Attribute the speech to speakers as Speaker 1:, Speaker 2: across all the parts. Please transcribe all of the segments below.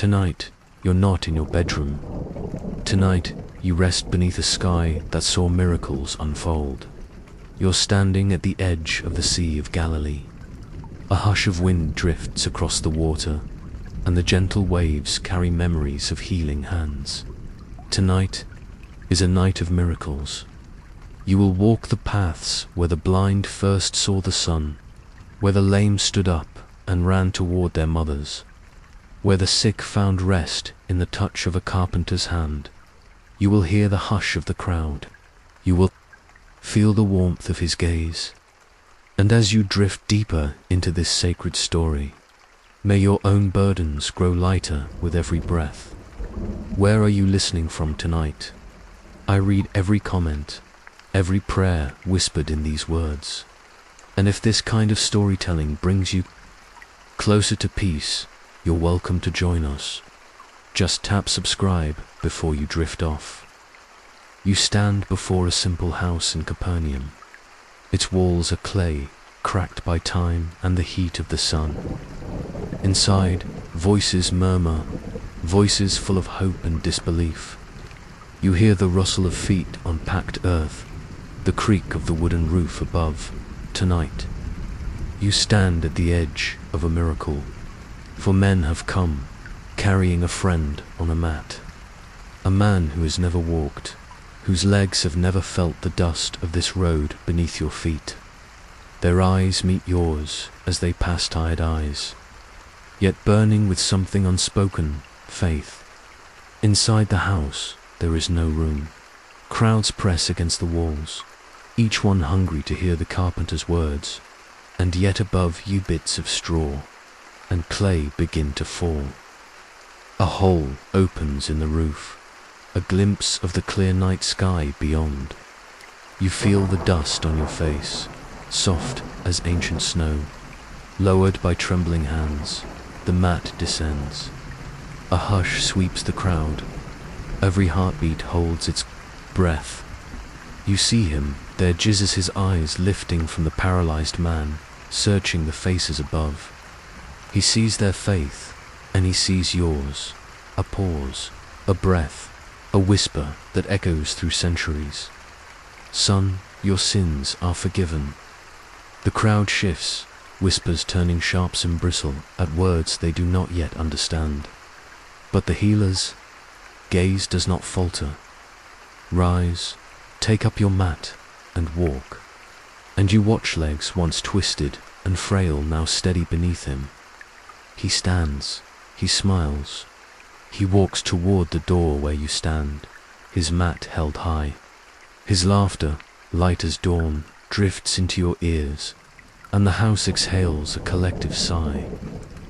Speaker 1: Tonight, you're not in your bedroom. Tonight, you rest beneath a sky that saw miracles unfold. You're standing at the edge of the Sea of Galilee. A hush of wind drifts across the water, and the gentle waves carry memories of healing hands. Tonight is a night of miracles. You will walk the paths where the blind first saw the sun, where the lame stood up and ran toward their mothers, where the sick found rest in the touch of a carpenter's hand. You will hear the hush of the crowd. You will feel the warmth of his gaze. And as you drift deeper into this sacred story, may your own burdens grow lighter with every breath. Where are you listening from tonight? I read every comment, every prayer whispered in these words. And if this kind of storytelling brings you closer to peace, you're welcome to join us. Just tap subscribe before you drift off. You stand before a simple house in Capernaum. Its walls are clay, cracked by time and the heat of the sun. Inside, voices murmur, voices full of hope and disbelief. You hear the rustle of feet on packed earth, the creak of the wooden roof above. Tonight, you stand at the edge of a miracle, for men have come, carrying a friend on a mat. A man who has never walked, whose legs have never felt the dust of this road beneath your feet. Their eyes meet yours as they pass tired eyes, yet burning with something unspoken, faith. Inside the house, there is no room. Crowds press against the walls, each one hungry to hear the carpenter's words, and yet above you bits of straw and clay begin to fall. A hole opens in the roof, a glimpse of the clear night sky beyond. You feel the dust on your face, soft as ancient snow. Lowered by trembling hands, the mat descends. A hush sweeps the crowd. Every heartbeat holds its breath. You see him, there jizzes his eyes lifting from the paralyzed man, searching the faces above. He sees their faith, and he sees yours. A pause, a breath, a whisper that echoes through centuries. Son, your sins are forgiven. The crowd shifts, whispers turning sharps and bristle at words they do not yet understand. But the healer's gaze does not falter. Rise, take up your mat, and walk. And you watch legs once twisted and frail now steady beneath him. He stands, he smiles. He walks toward the door where you stand, his mat held high. His laughter, light as dawn, drifts into your ears, and the house exhales a collective sigh.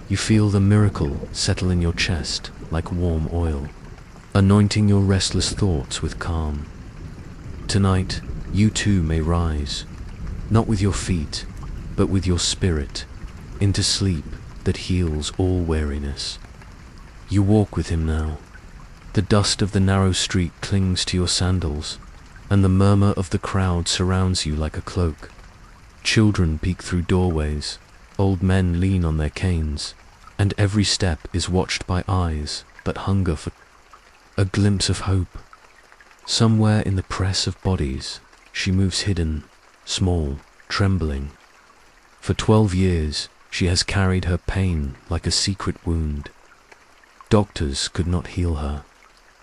Speaker 1: You feel the miracle settle in your chest like warm oil, anointing your restless thoughts with calm. Tonight, you too may rise, not with your feet, but with your spirit, into sleep that heals all weariness. You walk with him now. The dust of the narrow street clings to your sandals, and the murmur of the crowd surrounds you like a cloak. Children peek through doorways, old men lean on their canes, and every step is watched by eyes that hunger for a glimpse of hope. Somewhere in the press of bodies, she moves hidden, small, trembling. For 12 years, she has carried her pain like a secret wound. Doctors could not heal her.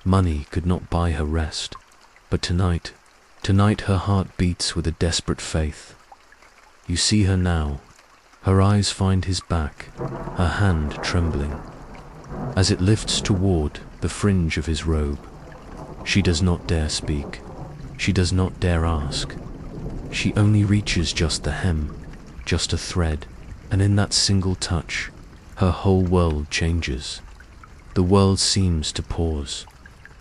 Speaker 1: Money could not buy her rest. But tonight her heart beats with a desperate faith. You see her now. Her eyes find his back, her hand trembling. As it lifts toward the fringe of his robe, she does not dare speak. She does not dare ask. She only reaches just the hem, just a thread, and in that single touch, her whole world changes. The world seems to pause.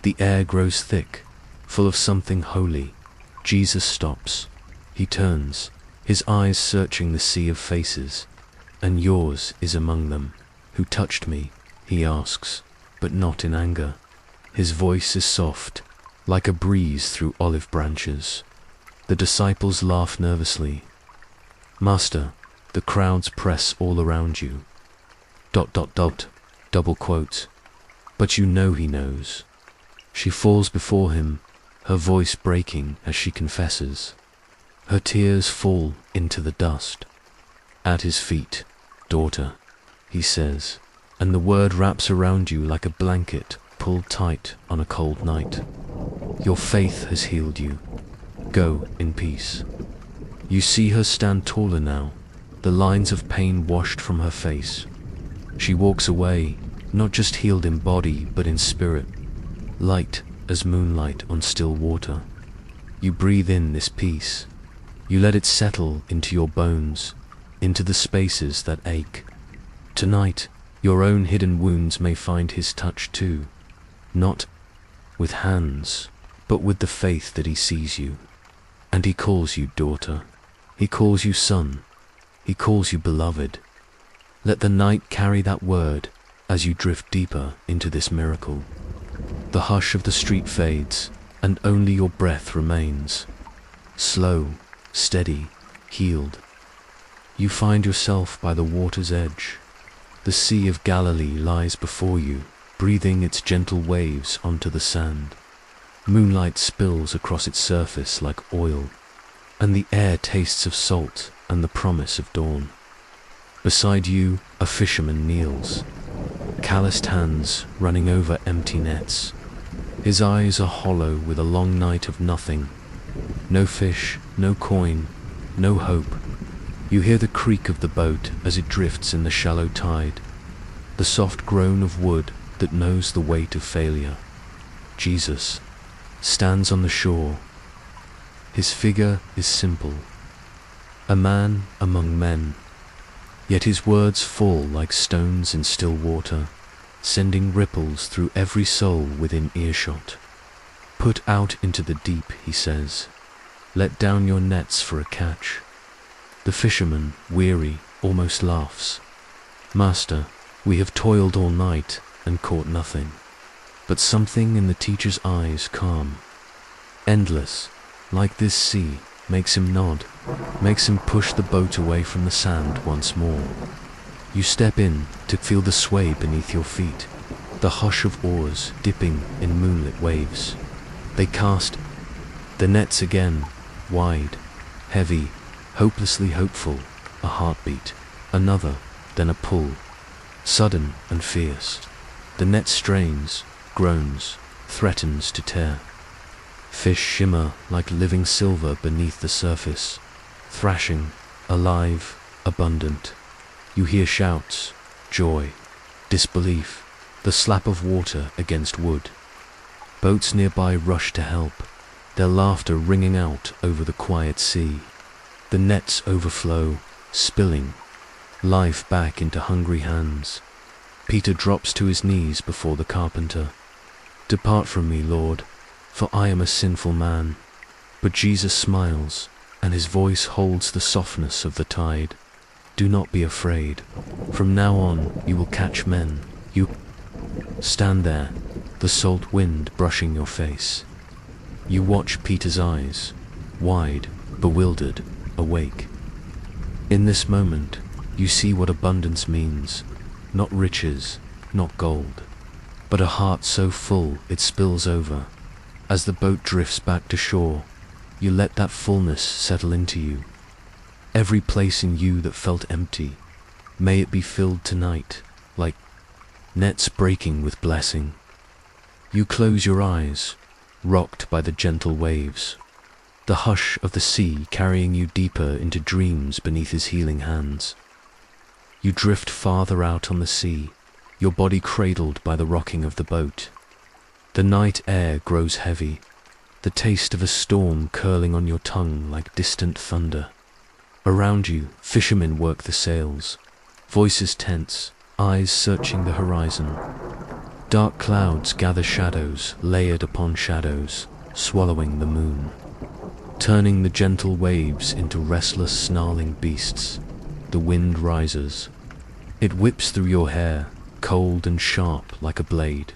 Speaker 1: The air grows thick, full of something holy. Jesus stops. He turns, his eyes searching the sea of faces. And yours is among them. Who touched me? He asks, but not in anger. His voice is soft, like a breeze through olive branches. The disciples laugh nervously. Master, the crowds press all around you. ... double quote. but you know he knows. She falls before him, her voice breaking as she confesses. Her tears fall into the dust. At his feet, "Daughter," he says, and the word wraps around you like a blanket pulled tight on a cold night. Your faith has healed you. Go in peace. You see her stand taller now, the lines of pain washed from her face. She walks away, not just healed in body but in spirit, light as moonlight on still water. You breathe in this peace. You let it settle into your bones, into the spaces that ache. Tonight, your own hidden wounds may find his touch too, not with hands, but with the faith that he sees you. And he calls you daughter. He calls you son. He calls you beloved. Let the night carry that word as you drift deeper into this miracle. The hush of the street fades, and only your breath remains. Slow, steady, healed. You find yourself by the water's edge. The Sea of Galilee lies before you, breathing its gentle waves onto the sand. Moonlight spills across its surface like oil, and the air tastes of salt and the promise of dawn. Beside you, a fisherman kneels, calloused hands running over empty nets. His eyes are hollow with a long night of nothing. No fish, no coin, no hope. You hear the creak of the boat as it drifts in the shallow tide, the soft groan of wood that knows the weight of failure. Jesus stands on the shore. His figure is simple, a man among men, yet his words fall like stones in still water, sending ripples through every soul within earshot. Put out into the deep, he says. Let down your nets for a catch. The fisherman, weary, almost laughs. Master, we have toiled all night and caught nothing. But something in the teacher's eyes calm, endless, like this sea, makes him nod, makes him push the boat away from the sand once more. You step in to feel the sway beneath your feet, the hush of oars dipping in moonlit waves. They cast the nets again, wide, heavy, hopelessly hopeful, a heartbeat, another, then a pull, sudden and fierce. The net strains, groans, threatens to tear. Fish shimmer like living silver beneath the surface, thrashing, alive, abundant. You hear shouts, joy, disbelief, the slap of water against wood. Boats nearby rush to help, their laughter ringing out over the quiet sea. The nets overflow, spilling, life back into hungry hands. Peter drops to his knees before the carpenter. Depart from me, Lord, for I am a sinful man. But Jesus smiles, and his voice holds the softness of the tide. Do not be afraid. From now on you will catch men. You stand there, the salt wind brushing your face. You watch Peter's eyes, wide, bewildered, awake. In this moment, you see what abundance means. Not riches, not gold, but a heart so full it spills over. As the boat drifts back to shore, you let that fullness settle into you. Every place in you that felt empty, may it be filled tonight, like nets breaking with blessing. You close your eyes, rocked by the gentle waves, the hush of the sea carrying you deeper into dreams beneath his healing hands. You drift farther out on the sea, your body cradled by the rocking of the boat. The night air grows heavy, the taste of a storm curling on your tongue like distant thunder. Around you, fishermen work the sails, voices tense, eyes searching the horizon. Dark clouds gather shadows layered upon shadows, swallowing the moon, turning the gentle waves into restless, snarling beasts. The wind rises. It whips through your hair, cold and sharp like a blade.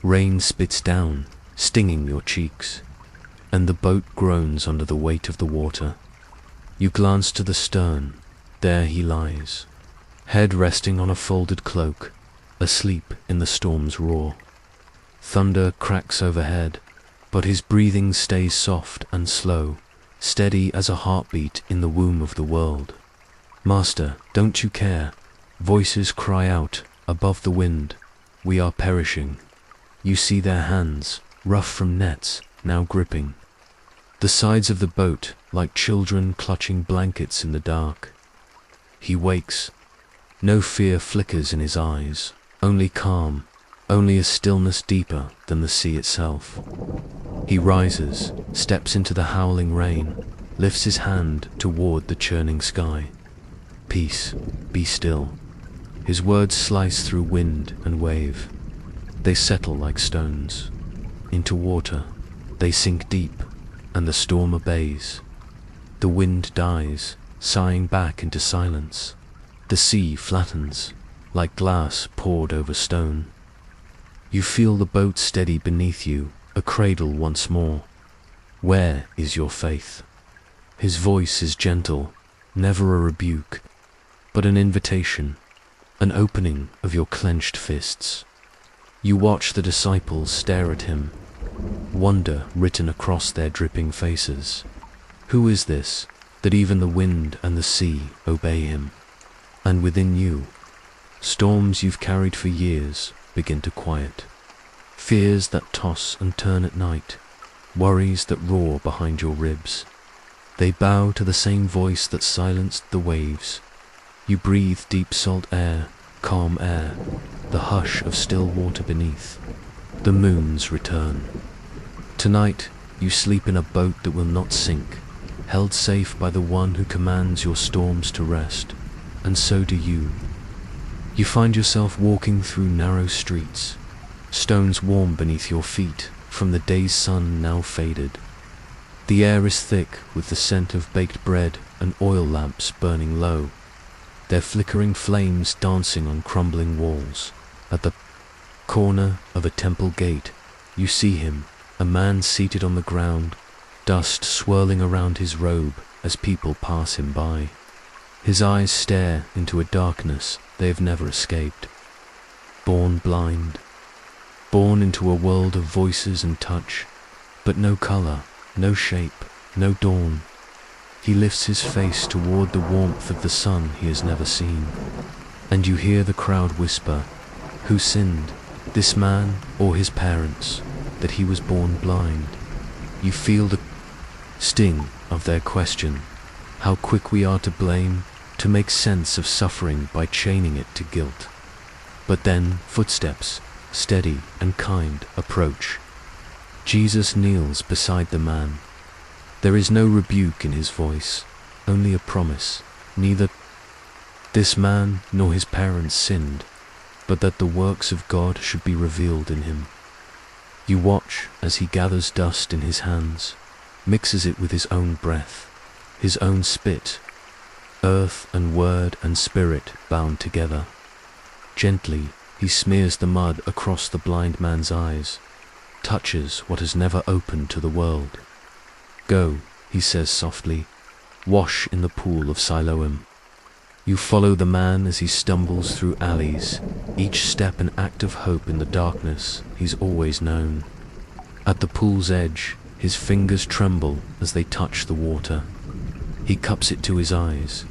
Speaker 1: Rain spits down, stinging your cheeks, and the boat groans under the weight of the water. You glance to the stern. There he lies, head resting on a folded cloak, asleep in the storm's roar. Thunder cracks overhead, but his breathing stays soft and slow, steady as a heartbeat in the womb of the world. Master, don't you care? Voices cry out above the wind. We are perishing. You see their hands, rough from nets, now gripping the sides of the boat like children clutching blankets in the dark. He wakes. No fear flickers in his eyes, only calm, only a stillness deeper than the sea itself. He rises, steps into the howling rain, lifts his hand toward the churning sky. Peace, be still. His words slice through wind and wave. They settle like stones. Into water, they sink deep, and the storm obeys. The wind dies, sighing back into silence. The sea flattens, like glass poured over stone. You feel the boat steady beneath you, a cradle once more. Where is your faith? His voice is gentle, never a rebuke, but an invitation, an opening of your clenched fists. You watch the disciples stare at him, wonder written across their dripping faces. Who is this, that even the wind and the sea obey him? And within you, storms you've carried for years begin to quiet. Fears that toss and turn at night, worries that roar behind your ribs. They bow to the same voice that silenced the waves. You breathe deep salt air, calm air, the hush of still water beneath. The moons return. Tonight, you sleep in a boat that will not sink, held safe by the one who commands your storms to rest. And so do you. You find yourself walking through narrow streets, stones warm beneath your feet from the day's sun now faded. The air is thick with the scent of baked bread and oil lamps burning low, their flickering flames dancing on crumbling walls. At the corner of a temple gate, you see him, a man seated on the ground, dust swirling around his robe as people pass him by. His eyes stare into a darkness they have never escaped. Born blind, born into a world of voices and touch, but no color, no shape, no dawn. He lifts his face toward the warmth of the sun he has never seen, and you hear the crowd whisper, "Who sinned, this man or his parents, that he was born blind?" You feel the sting of their question, how quick we are to blame, to make sense of suffering by chaining it to guilt. But then footsteps, steady and kind, approach. Jesus kneels beside the man. There is no rebuke in his voice, only a promise. Neither this man nor his parents sinned, but that the works of God should be revealed in him. You watch as he gathers dust in his hands, mixes it with his own breath, his own spit, earth and word and spirit bound together. Gently, he smears the mud across the blind man's eyes, touches what has never opened to the world. "Go," he says softly, "wash in the pool of Siloam." You follow the man as he stumbles through alleys, each step an act of hope in the darkness he's always known. At the pool's edge, his fingers tremble as they touch the water. He cups it to his eyes.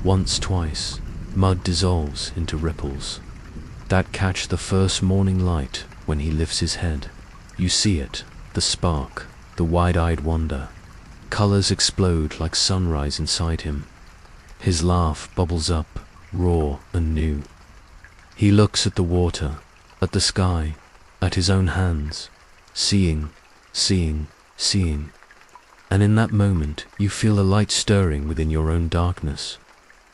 Speaker 1: Once, twice, mud dissolves into ripples that catch the first morning light when he lifts his head. You see it, the spark, the wide-eyed wonder. Colors explode like sunrise inside him. His laugh bubbles up, raw and new. He looks at the water, at the sky, at his own hands, seeing, seeing, seeing. And in that moment, you feel a light stirring within your own darkness.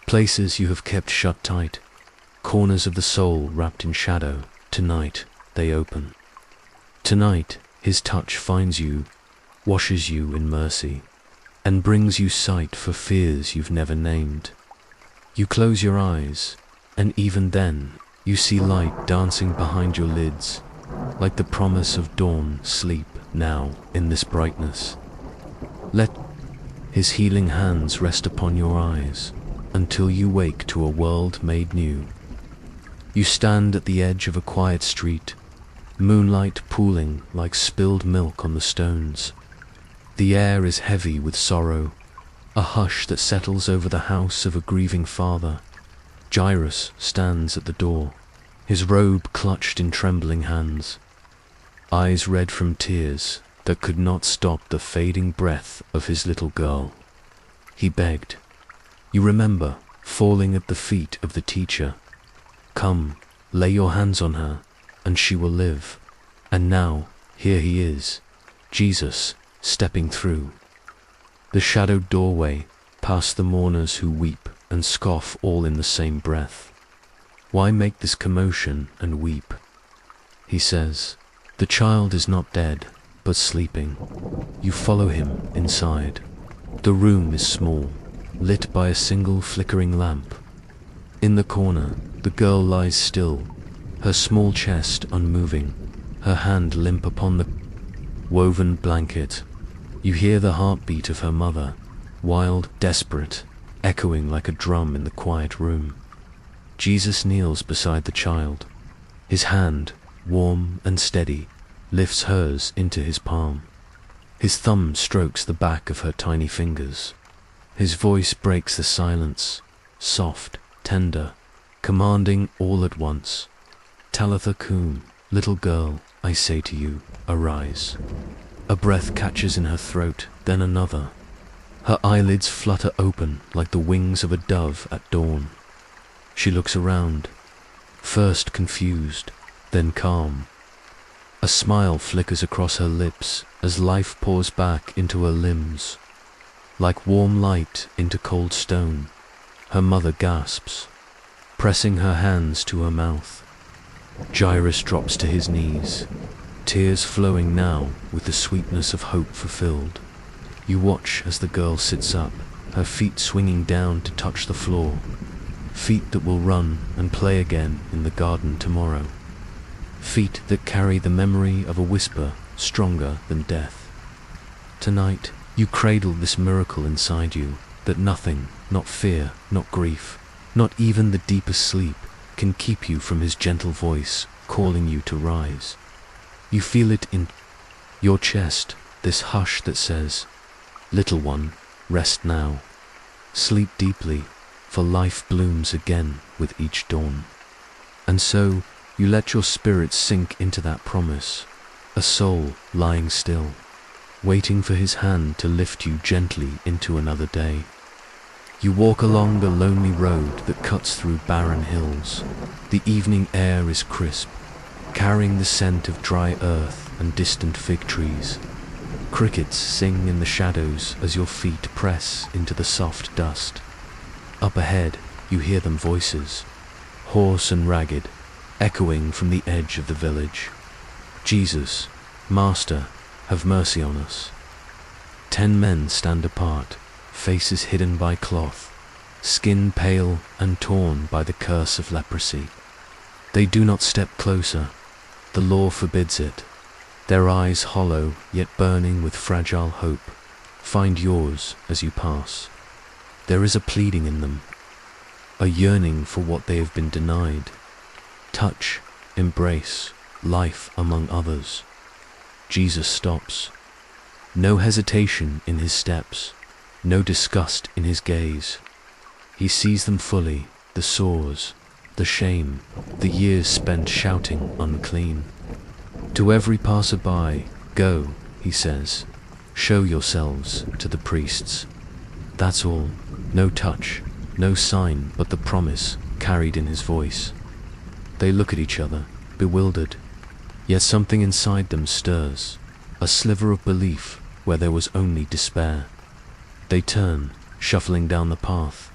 Speaker 1: Places you have kept shut tight, corners of the soul wrapped in shadow, tonight they open. Tonight, his touch finds you, washes you in mercy, and brings you sight for fears you've never named. You close your eyes, and even then, you see light dancing behind your lids, like the promise of dawn. Sleep now in this brightness. Let his healing hands rest upon your eyes, until you wake to a world made new. You stand at the edge of a quiet street, moonlight pooling like spilled milk on the stones. The air is heavy with sorrow, a hush that settles over the house of a grieving father. Jairus stands at the door, his robe clutched in trembling hands, eyes red from tears that could not stop the fading breath of his little girl. He begged. You remember falling at the feet of the teacher. Come, lay your hands on her, and she will live. And now, here he is, Jesus, stepping through the shadowed doorway, past the mourners who weep and scoff all in the same breath. Why make this commotion and weep? He says, the child is not dead, but sleeping. You follow him inside. The room is small, lit by a single flickering lamp. In the corner, the girl lies still, her small chest unmoving, her hand limp upon the woven blanket. You hear the heartbeat of her mother, wild, desperate, echoing like a drum in the quiet room. Jesus kneels beside the child. His hand, warm and steady, lifts hers into his palm. His thumb strokes the back of her tiny fingers. His voice breaks the silence, soft, tender, commanding all at once. Talitha cum, little girl, I say to you, arise. A breath catches in her throat, then another. Her eyelids flutter open like the wings of a dove at dawn. She looks around, first confused, then calm. A smile flickers across her lips as life pours back into her limbs. Like warm light into cold stone, her mother gasps, pressing her hands to her mouth. Jairus drops to his knees, tears flowing now with the sweetness of hope fulfilled. You watch as the girl sits up, her feet swinging down to touch the floor, feet that will run and play again in the garden tomorrow, feet that carry the memory of a whisper stronger than death. Tonight, you cradle this miracle inside you, that nothing, not fear, not grief, not even the deepest sleep, can keep you from his gentle voice calling you to rise. You feel it in your chest, this hush that says, little one, rest now. Sleep deeply, for life blooms again with each dawn. And so, you let your spirit sink into that promise, a soul lying still, waiting for his hand to lift you gently into another day. You walk along the lonely road that cuts through barren hills. The evening air is crisp, carrying the scent of dry earth and distant fig trees. Crickets sing in the shadows as your feet press into the soft dust. Up ahead, you hear them voices, hoarse and ragged, echoing from the edge of the village. Jesus, Master, have mercy on us. 10 men stand apart, faces hidden by cloth, skin pale and torn by the curse of leprosy. They do not step closer. The law forbids it. Their eyes hollow, yet burning with fragile hope, find yours as you pass. There is a pleading in them, a yearning for what they have been denied. Touch, embrace, life among others. Jesus stops. No hesitation in his steps, no disgust in his gaze. He sees them fully, the sores, the shame, the years spent shouting unclean. To every passer-by, go, he says, show yourselves to the priests. That's all, no touch, no sign but the promise carried in his voice. They look at each other, bewildered, yet something inside them stirs, a sliver of belief where there was only despair. They turn, shuffling down the path,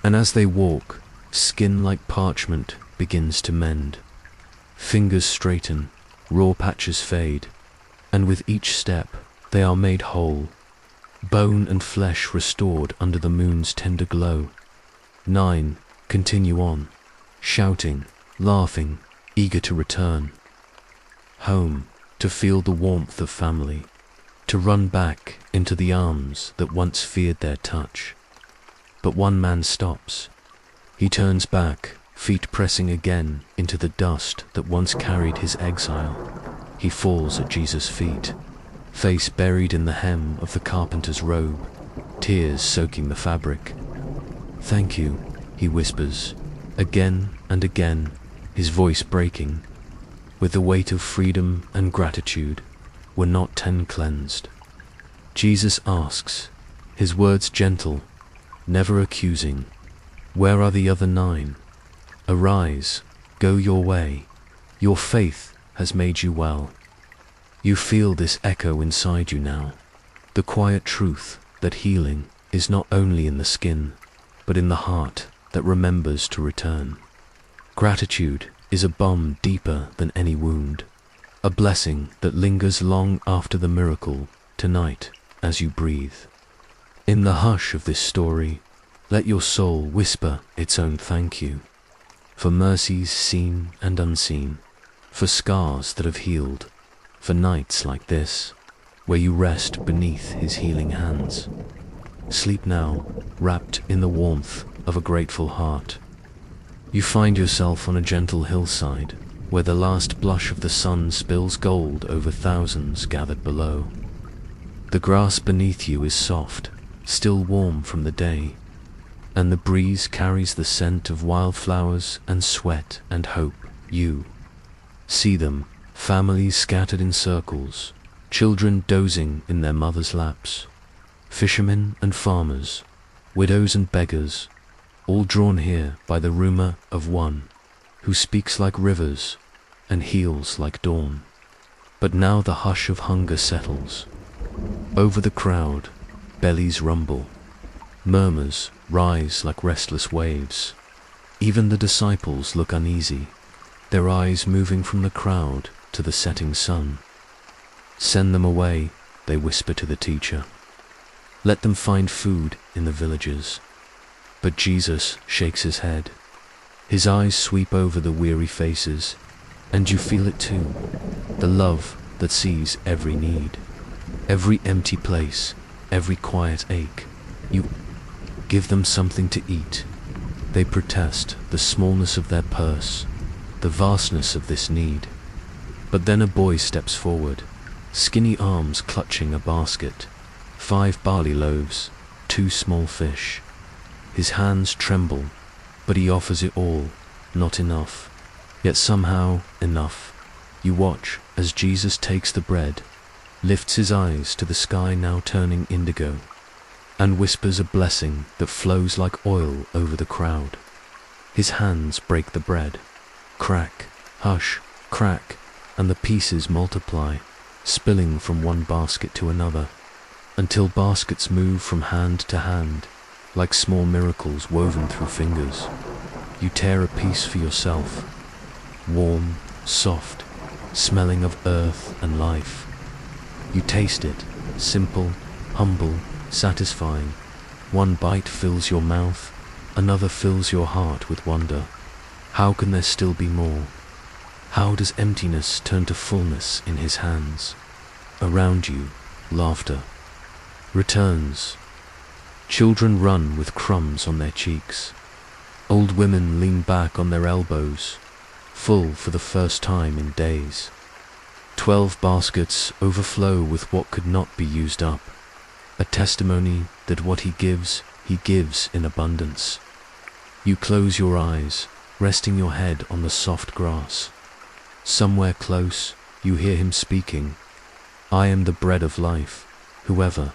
Speaker 1: and as they walk, skin like parchment begins to mend. Fingers straighten, raw patches fade, and with each step they are made whole, bone and flesh restored under the moon's tender glow. 9 continue on, shouting, laughing, eager to return. Home, to feel the warmth of family, to run back into the arms that once feared their touch. But one man stops. He turns back, feet pressing again into the dust that once carried his exile. He falls at Jesus' feet, face buried in the hem of the carpenter's robe, tears soaking the fabric. "Thank you," he whispers, again and again, his voice breaking. With the weight of freedom and gratitude, were not 10 cleansed? Jesus asks, his words gentle, never accusing, "Where are the other 9? Arise, go your way. Your faith has made you well." You feel this echo inside you now, the quiet truth that healing is not only in the skin, but in the heart that remembers to return. Gratitude is a balm deeper than any wound, a blessing that lingers long after the miracle. Tonight, as you breathe, in the hush of this story, let your soul whisper its own thank you, for mercies seen and unseen, for scars that have healed, for nights like this, where you rest beneath his healing hands. Sleep now, wrapped in the warmth of a grateful heart. You find yourself on a gentle hillside, where the last blush of the sun spills gold over thousands gathered below. The grass beneath you is soft, still warm from the day, and the breeze carries the scent of wildflowers and sweat and hope. You see them, families scattered in circles, children dozing in their mothers' laps, fishermen and farmers, widows and beggars, all drawn here by the rumor of one who speaks like rivers and heals like dawn. But now the hush of hunger settles. Over the crowd, bellies rumble, murmurs rise like restless waves. Even the disciples look uneasy, their eyes moving from the crowd to the setting sun. "Send them away," they whisper to the teacher. "Let them find food in the villages." But Jesus shakes his head. His eyes sweep over the weary faces, and you feel it too, the love that sees every need, every empty place, every quiet ache. You give them something to eat. They protest the smallness of their purse, the vastness of this need. But then a boy steps forward, skinny arms clutching a basket, 5 barley loaves, 2 small fish. His hands tremble, but he offers it all, not enough, yet somehow enough. You watch as Jesus takes the bread, lifts his eyes to the sky now turning indigo, and whispers a blessing that flows like oil over the crowd. His hands break the bread. Crack, hush, crack, and the pieces multiply, spilling from one basket to another, until baskets move from hand to hand, like small miracles woven through fingers. You tear a piece for yourself, warm, soft, smelling of earth and life. You taste it, simple, humble, satisfying. One bite fills your mouth, another fills your heart with wonder. How can there still be more? How does emptiness turn to fullness in his hands? Around you, laughter returns. Children run with crumbs on their cheeks. Old women lean back on their elbows, full for the first time in days. 12 baskets overflow with what could not be used up, a testimony that what he gives in abundance. You close your eyes, resting your head on the soft grass. Somewhere close, you hear him speaking, "I am the bread of life. Whoever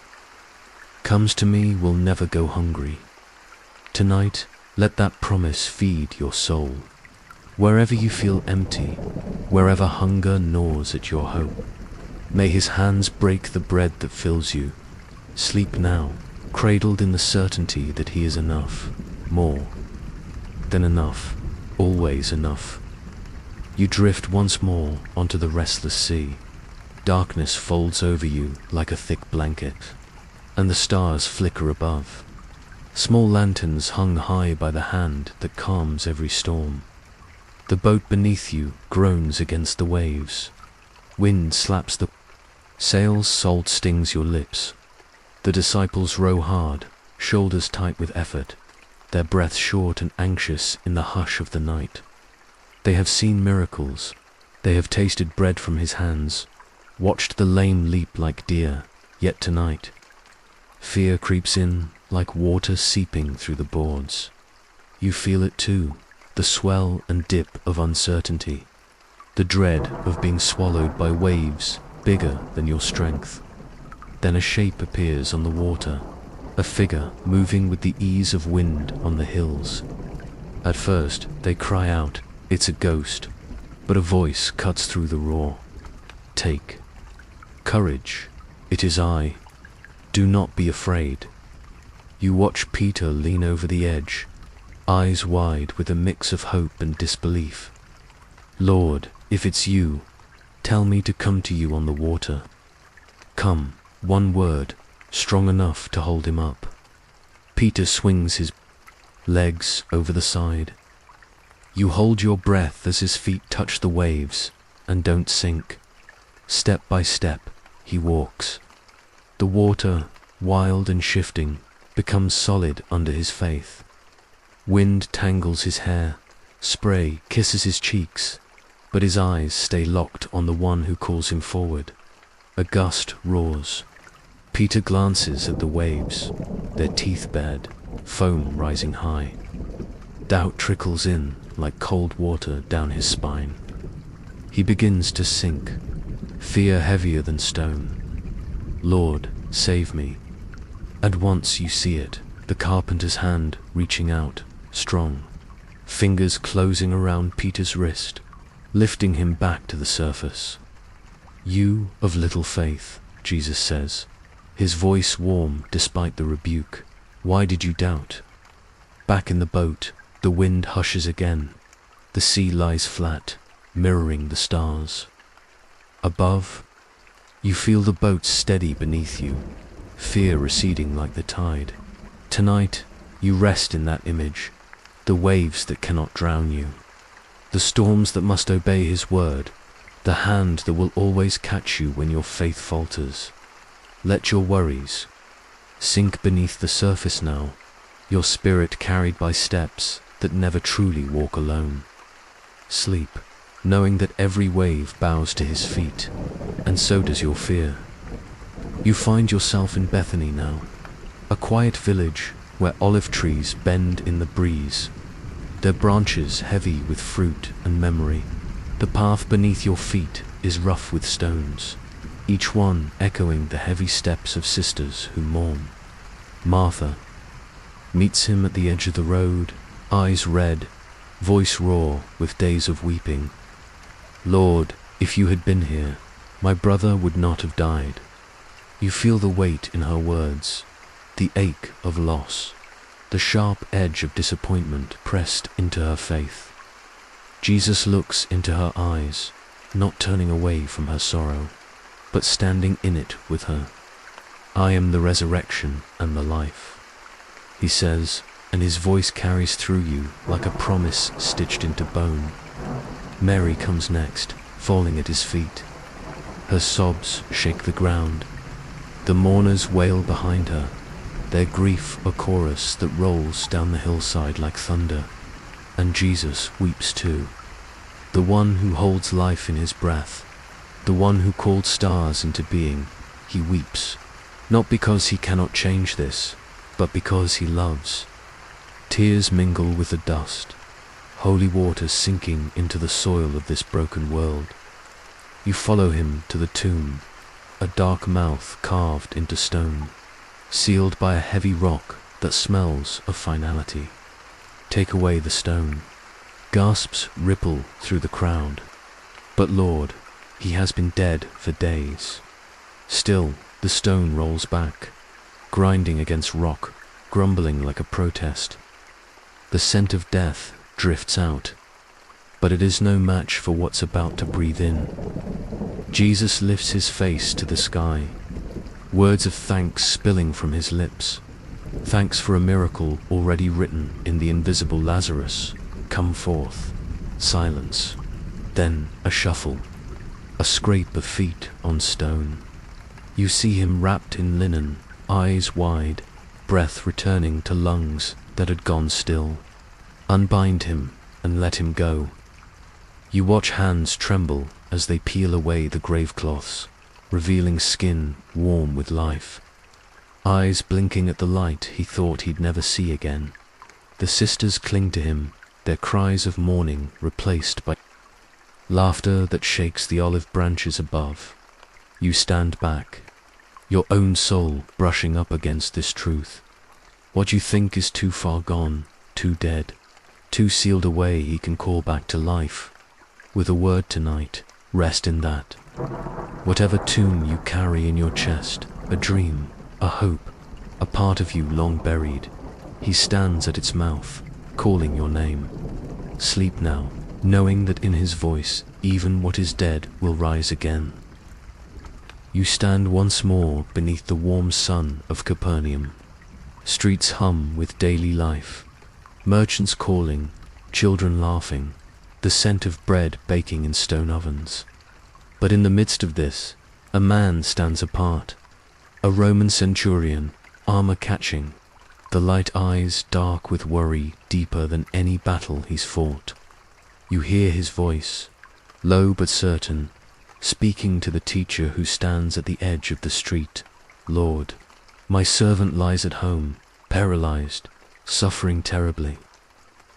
Speaker 1: comes to me will never go hungry." Tonight, let that promise feed your soul. Wherever you feel empty, wherever hunger gnaws at your hope, may his hands break the bread that fills you. Sleep now, cradled in the certainty that he is enough, more than enough, always enough. You drift once more onto the restless sea. Darkness folds over you like a thick blanket, and the stars flicker above. Small lanterns hung high by the hand that calms every storm. The boat beneath you groans against the waves. Wind slaps the sails, salt stings your lips. The disciples row hard, shoulders tight with effort. their breath short and anxious in the hush of the night. They have seen miracles. They have tasted bread from his hands, watched the lame leap like deer, yet tonight, fear creeps in like water seeping through the boards. You feel it too, the swell and dip of uncertainty, the dread of being swallowed by waves bigger than your strength. Then a shape appears on the water, a figure moving with the ease of wind on the hills. At first they cry out, "It's a ghost," but a voice cuts through the roar. "Take courage, it is I. Do not be afraid." You watch Peter lean over the edge, eyes wide with a mix of hope and disbelief. "Lord, if it's you, tell me to come to you on the water." Come, one word, strong enough to hold him up. Peter swings his legs over the side. You hold your breath as his feet touch the waves and don't sink. Step by step, he walks. The water, wild and shifting, becomes solid under his faith. Wind tangles his hair, spray kisses his cheeks, but his eyes stay locked on the one who calls him forward. A gust roars. Peter glances at the waves, their teeth bared, foam rising high. Doubt trickles in like cold water down his spine. He begins to sink, fear heavier than stone. "Lord, save me." At once you see it, the carpenter's hand reaching out, strong, fingers closing around Peter's wrist, lifting him back to the surface. "You of little faith," Jesus says, his voice warm despite the rebuke. "Why did you doubt?" Back in the boat, the wind hushes again. The sea lies flat, mirroring the stars. Above, you feel the boat steady beneath you, fear receding like the tide. Tonight, you rest in that image, the waves that cannot drown you, the storms that must obey his word, the hand that will always catch you when your faith falters. Let your worries sink beneath the surface now, your spirit carried by steps that never truly walk alone. Sleep, knowing that every wave bows to his feet, and so does your fear. You find yourself in Bethany now, a quiet village where olive trees bend in the breeze, their branches heavy with fruit and memory. The path beneath your feet is rough with stones, each one echoing the heavy steps of sisters who mourn. Martha meets him at the edge of the road, eyes red, voice raw with days of weeping. "Lord, if you had been here, my brother would not have died." You feel the weight in her words, the ache of loss, the sharp edge of disappointment pressed into her faith. Jesus looks into her eyes, not turning away from her sorrow, but standing in it with her. "I am the resurrection and the life," he says, and his voice carries through you like a promise stitched into bone. Mary comes next, falling at his feet. Her sobs shake the ground. The mourners wail behind her, their grief a chorus that rolls down the hillside like thunder. And Jesus weeps too, the one who holds life in his breath, the one who called stars into being. He weeps, not because he cannot change this, but because he loves. Tears mingle with the dust, holy water sinking into the soil of this broken world. You follow him to the tomb, a dark mouth carved into stone, sealed by a heavy rock that smells of finality. Take away the stone. Gasps ripple through the crowd. But Lord, he has been dead for days. Still, the stone rolls back, grinding against rock, grumbling like a protest. The scent of death drifts out, but it is no match for what's about to breathe in. Jesus lifts his face to the sky, words of thanks spilling from his lips. Thanks for a miracle already written in the invisible Lazarus. Come forth. Silence. Then a shuffle, a scrape of feet on stone. You see him wrapped in linen, eyes wide, breath returning to lungs that had gone still. Unbind him and let him go. You watch hands tremble as they peel away the grave cloths, revealing skin warm with life. Eyes blinking at the light he thought he'd never see again. The sisters cling to him, their cries of mourning replaced by laughter that shakes the olive branches above. You stand back, your own soul brushing up against this truth. What you think is too far gone, too dead, too sealed away he can call back to life. With a word tonight, rest in that. Whatever tune you carry in your chest, a dream, a hope, a part of you long buried, he stands at its mouth, calling your name. Sleep now, knowing that in his voice, even what is dead will rise again. You stand once more beneath the warm sun of Capernaum. Streets hum with daily life, merchants calling, children laughing, the scent of bread baking in stone ovens. But in the midst of this, a man stands apart, a Roman centurion, armor catching, the light eyes dark with worry deeper than any battle he's fought. You hear his voice, low but certain, speaking to the teacher who stands at the edge of the street. Lord, my servant lies at home, paralyzed, suffering terribly.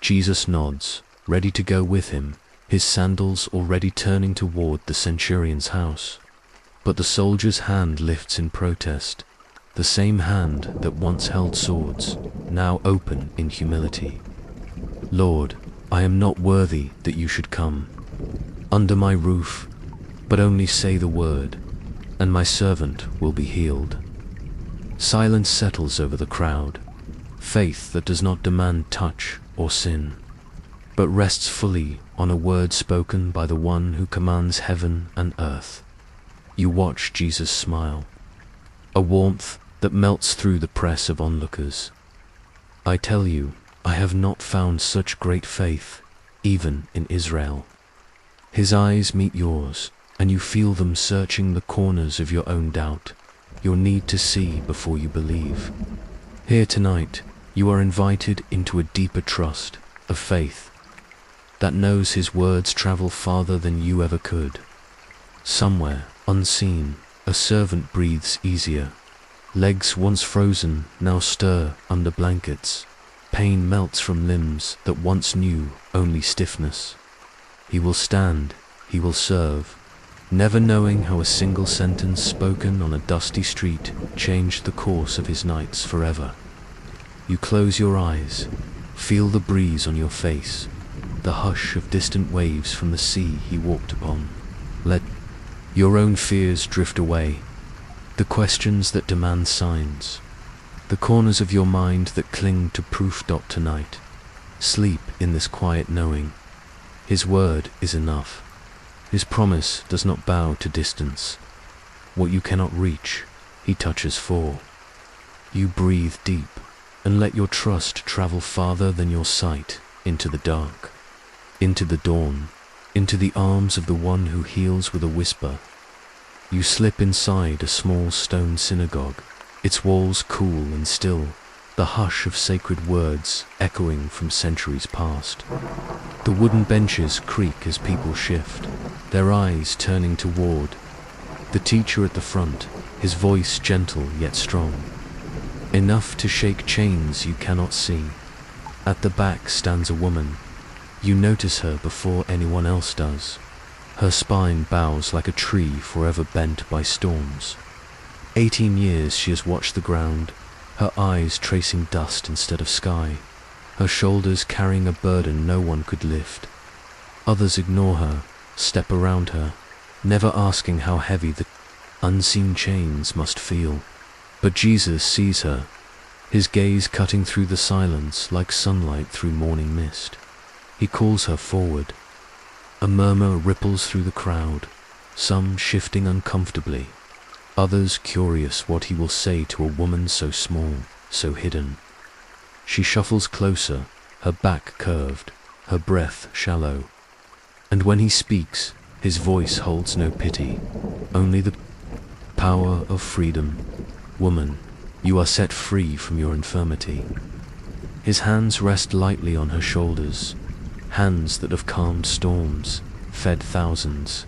Speaker 1: Jesus nods, ready to go with him, his sandals already turning toward the centurion's house. But the soldier's hand lifts in protest, the same hand that once held swords, now open in humility. Lord, I am not worthy that you should come under my roof, but only say the word, and my servant will be healed. Silence settles over the crowd, faith that does not demand touch or sin, but rests fully on a word spoken by the one who commands heaven and earth. You watch Jesus smile, a warmth that melts through the press of onlookers. I tell you, I have not found such great faith, even in Israel. His eyes meet yours, and you feel them searching the corners of your own doubt, your need to see before you believe. Here tonight, you are invited into a deeper trust, a faith that knows his words travel farther than you ever could. Somewhere, unseen, a servant breathes easier. Legs once frozen now stir under blankets. Pain melts from limbs that once knew only stiffness. He will stand, he will serve, never knowing how a single sentence spoken on a dusty street changed the course of his nights forever. You close your eyes, feel the breeze on your face, the hush of distant waves from the sea he walked upon. Let your own fears drift away, the questions that demand signs, the corners of your mind that cling to proof. Tonight, sleep in this quiet knowing. His word is enough. His promise does not bow to distance. What you cannot reach, he touches for. You breathe deep and let your trust travel farther than your sight into the dark, into the dawn, into the arms of the one who heals with a whisper. You slip inside a small stone synagogue, its walls cool and still, the hush of sacred words echoing from centuries past. The wooden benches creak as people shift, their eyes turning toward the teacher at the front, his voice gentle yet strong, enough to shake chains you cannot see. At the back stands a woman. You notice her before anyone else does. Her spine bows like a tree forever bent by storms. 18 years she has watched the ground, her eyes tracing dust instead of sky, her shoulders carrying a burden no one could lift. Others ignore her, step around her, never asking how heavy the unseen chains must feel. But Jesus sees her, his gaze cutting through the silence like sunlight through morning mist. He calls her forward. A murmur ripples through the crowd, some shifting uncomfortably, others curious what he will say to a woman so small, so hidden. She shuffles closer, her back curved, her breath shallow. And when he speaks, his voice holds no pity, only the power of freedom. Woman, you are set free from your infirmity. His hands rest lightly on her shoulders, hands that have calmed storms, fed thousands,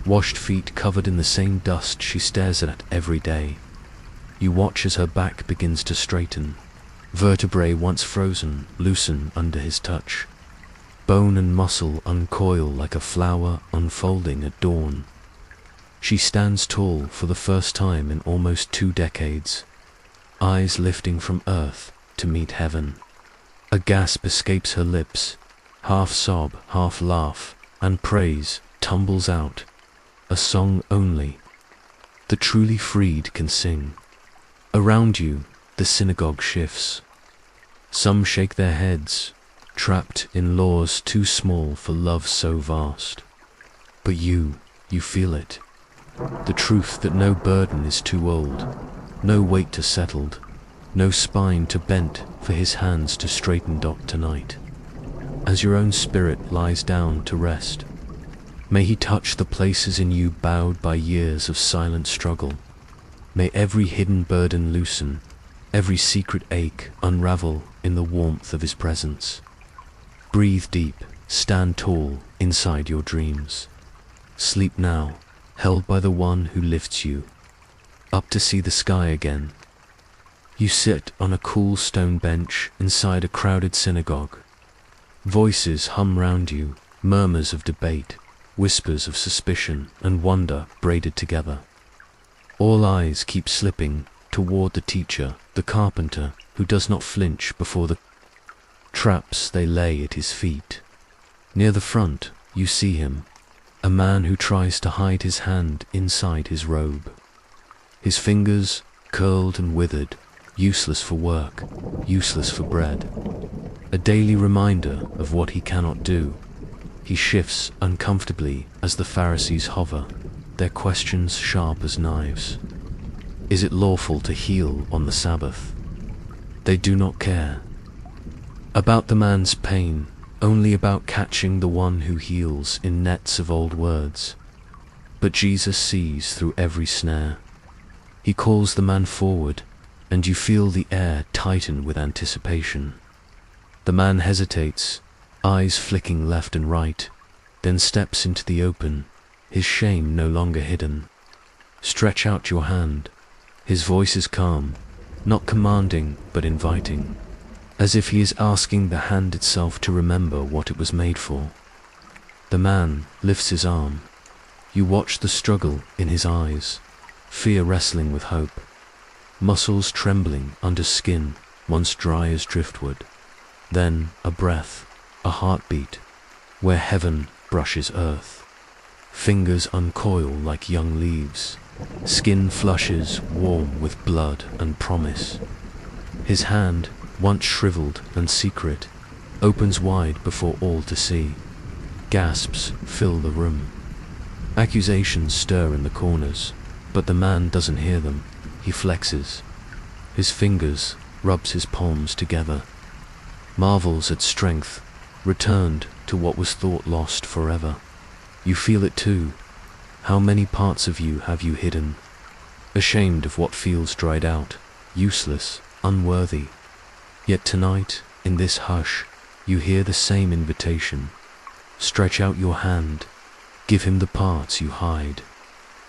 Speaker 1: washed feet covered in the same dust she stares at every day. You watch as her back begins to straighten, vertebrae once frozen loosen under his touch. Bone and muscle uncoil like a flower unfolding at dawn. She stands tall for the first time in almost 2 decades, eyes lifting from earth to meet heaven. A gasp escapes her lips, half sob, half laugh, and praise tumbles out. A song only the truly freed can sing. Around you, the synagogue shifts. Some shake their heads, trapped in laws too small for love so vast. But you feel it. The truth that no burden is too old, no weight too settled, no spine too bent for his hands to straighten tonight. As your own spirit lies down to rest, may he touch the places in you bowed by years of silent struggle. May every hidden burden loosen, every secret ache unravel in the warmth of his presence. Breathe deep, stand tall inside your dreams. Sleep now, held by the one who lifts you up to see the sky again. You sit on a cool stone bench inside a crowded synagogue. Voices hum round you, murmurs of debate, whispers of suspicion and wonder braided together. All eyes keep slipping toward the teacher, the carpenter, who does not flinch before the traps they lay at his feet. Near the front, you see him, a man who tries to hide his hand inside his robe. His fingers, curled and withered, useless for work, useless for bread. A daily reminder of what he cannot do. He shifts uncomfortably as the Pharisees hover, their questions sharp as knives. Is it lawful to heal on the Sabbath? They do not care about the man's pain, only about catching the one who heals in nets of old words. But Jesus sees through every snare. He calls the man forward, and you feel the air tighten with anticipation. The man hesitates, eyes flicking left and right, then steps into the open, his shame no longer hidden. Stretch out your hand. His voice is calm, not commanding but inviting, as if he is asking the hand itself to remember what it was made for. The man lifts his arm. You watch the struggle in his eyes, fear wrestling with hope, muscles trembling under skin once dry as driftwood. Then a breath, a heartbeat, where heaven brushes earth. Fingers uncoil like young leaves, skin flushes warm with blood and promise. His hand, once shriveled and secret, opens wide before all to see. Gasps fill the room. Accusations stir in the corners, but the man doesn't hear them. He flexes. His fingers rubs his palms together, marvels at strength, returned to what was thought lost forever. You feel it too. How many parts of you have you hidden? Ashamed of what feels dried out, useless, unworthy. Yet tonight, in this hush, you hear the same invitation. Stretch out your hand. Give him the parts you hide.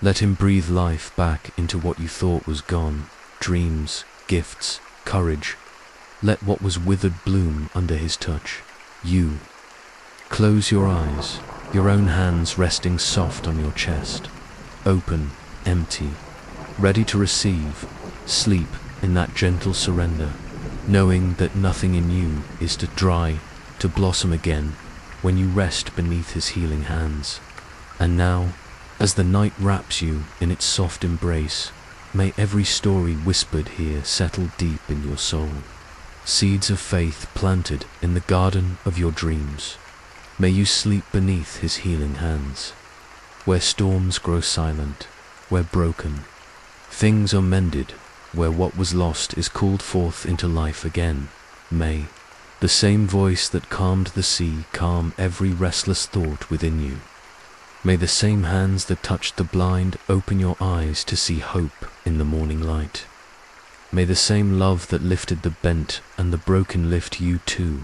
Speaker 1: Let him breathe life back into what you thought was gone. Dreams, gifts, courage. Let what was withered bloom under his touch. You. Close your eyes, your own hands resting soft on your chest. Open, empty, ready to receive. Sleep in that gentle surrender, knowing that nothing in you is to dry, to blossom again when you rest beneath his healing hands. And now, as the night wraps you in its soft embrace, may every story whispered here settle deep in your soul. Seeds of faith planted in the garden of your dreams. May you sleep beneath his healing hands, where storms grow silent, where broken things are mended, where what was lost is called forth into life again. May the same voice that calmed the sea calm every restless thought within you. May the same hands that touched the blind open your eyes to see hope in the morning light. May the same love that lifted the bent and the broken lift you too,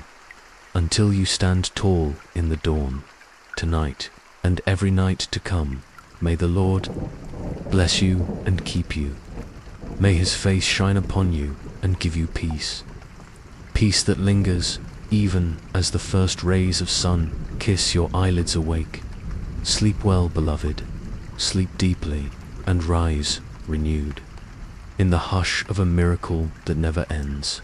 Speaker 1: until you stand tall in the dawn, tonight and every night to come. May the Lord bless you and keep you. May his face shine upon you and give you peace. Peace that lingers even as the first rays of sun kiss your eyelids awake. Sleep well, beloved. Sleep deeply and rise renewed in the hush of a miracle that never ends.